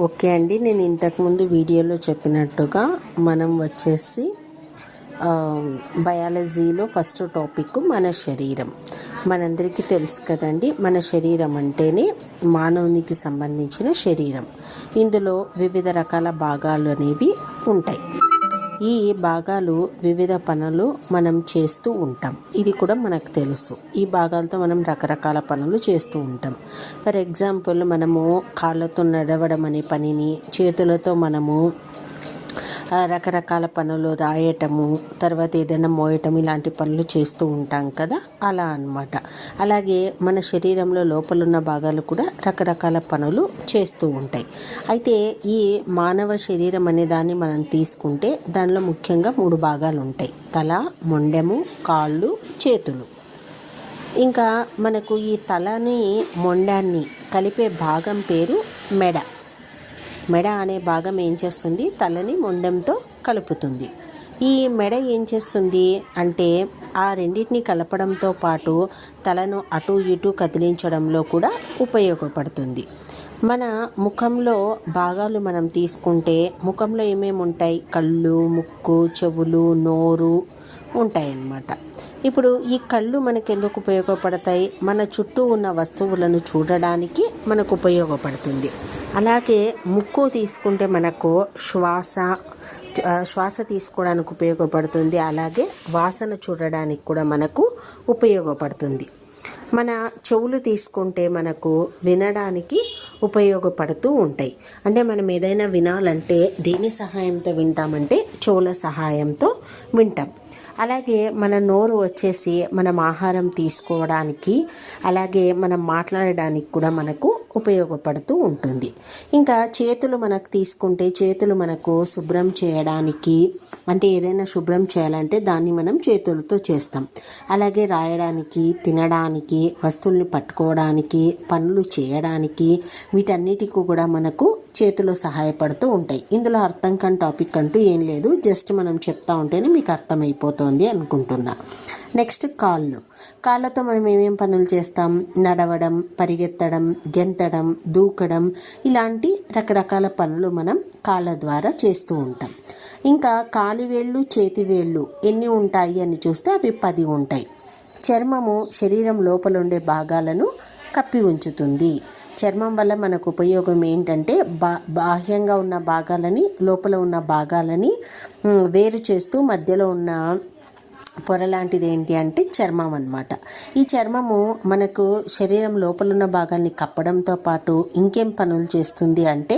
Okay అండి, నేను ఇంతకుముందు వీడియోలో చెప్పినట్టుగా మనం వచ్చేసి బయాలజీలో ఫస్ట్ టాపిక్ మన శరీరం. మనందరికీ తెలుసు కదండి, మన శరీరం అంటేనే మానవునికి సంబంధించిన శరీరం. ఇందులో వివిధ రకాల భాగాలు అనేవి ఉంటాయి. ఈ భాగాలు వివిధ పనులు మనం చేస్తూ ఉంటాం. ఇది కూడా మనకు తెలుసు. ఈ భాగాలతో మనం రకరకాల పనులు చేస్తూ ఉంటాం. ఫర్ ఎగ్జాంపుల్, మనము కాళ్ళతో నడవడం అనే పనిని, చేతులతో మనము రకరకాల పనులు రాయటము, తర్వాత ఏదైనా మోయటం, ఇలాంటి పనులు చేస్తూ ఉంటాం కదా, అలా అన్నమాట. అలాగే మన శరీరంలో లోపలున్న భాగాలు కూడా రకరకాల పనులు చేస్తూ ఉంటాయి. అయితే ఈ మానవ శరీరం అనే దాన్ని మనం తీసుకుంటే దానిలో ముఖ్యంగా 3 భాగాలు ఉంటాయి: తల, మొండెము, కాళ్ళు, చేతులు. ఇంకా మనకు ఈ తలని మొండాన్ని కలిపే భాగం పేరు మెడ. మెడ అనే భాగం ఏం చేస్తుంది? తలని మొండెంతో కలుపుతుంది. ఈ మెడ ఏం చేస్తుంది అంటే ఆ రెండింటిని కలపడంతో పాటు తలను అటు ఇటు కదిలించడంలో కూడా ఉపయోగపడుతుంది. మన ముఖంలో భాగాలు మనం తీసుకుంటే ముఖంలో ఏమేమి ఉంటాయి? కళ్ళు, ముక్కు, చెవులు, నోరు ఉంటాయన్నమాట. ఇప్పుడు ఈ కళ్ళు మనకు ఎందుకు ఉపయోగపడతాయి? మన చుట్టూ ఉన్న వస్తువులను చూడడానికి మనకు ఉపయోగపడుతుంది. అలాగే ముక్కు తీసుకుంటే మనకు శ్వాస తీసుకోవడానికి ఉపయోగపడుతుంది. అలాగే వాసన చూడడానికి కూడా మనకు ఉపయోగపడుతుంది. మన చెవులు తీసుకుంటే మనకు వినడానికి ఉపయోగపడుతూ ఉంటాయి. అంటే మనం ఏదైనా వినాలంటే దేని సహాయంతో వింటామంటే చెవుల సహాయంతో వింటాం. అలాగే మన నోరు వచ్చేసి మనం ఆహారం తీసుకోవడానికి, అలాగే మనం మాట్లాడడానికి కూడా మనకు ఉపయోగపడుతూ ఉంటుంది. ఇంకా చేతులు మనకు తీసుకుంటే చేతులు మనకు శుభ్రం చేయడానికి, అంటే ఏదైనా శుభ్రం చేయాలంటే దాన్ని మనం చేతులతో చేస్తాం. అలాగే రాయడానికి, తినడానికి, వస్తువుల్ని పట్టుకోవడానికి, పనులు చేయడానికి, వీటన్నిటికీ కూడా మనకు చేతులు సహాయపడుతూ ఉంటాయి. ఇందులో అర్థం కాని టాపిక్ అంటూ ఏం లేదు, జస్ట్ మనం చెప్తా ఉంటేనే మీకు అర్థమైపోతుంది అనుకుంటున్నా. నెక్స్ట్ కాళ్ళతో మనం ఏమేం పనులు చేస్తాం? నడవడం, పరిగెత్తడం, గెంతడం, దూకడం, ఇలాంటి రకరకాల పనులు మనం కాళ్ళ ద్వారా చేస్తూ ఉంటాం. ఇంకా కాలివేళ్ళు, చేతివేళ్ళు ఎన్ని ఉంటాయి అని చూస్తే అవి 10 ఉంటాయి. చర్మము శరీరం లోపల ఉండే భాగాలను కప్పి ఉంచుతుంది. చర్మం వల్ల మనకు ఉపయోగం ఏంటంటే బాహ్యంగా ఉన్న భాగాలని, లోపల ఉన్న భాగాలని వేరు చేస్తూ మధ్యలో ఉన్న పొర లాంటిది ఏంటి అంటే చర్మం అన్నమాట. ఈ చర్మము మనకు శరీరం లోపలున్న భాగాన్ని కప్పడంతో పాటు ఇంకేం పనులు చేస్తుంది అంటే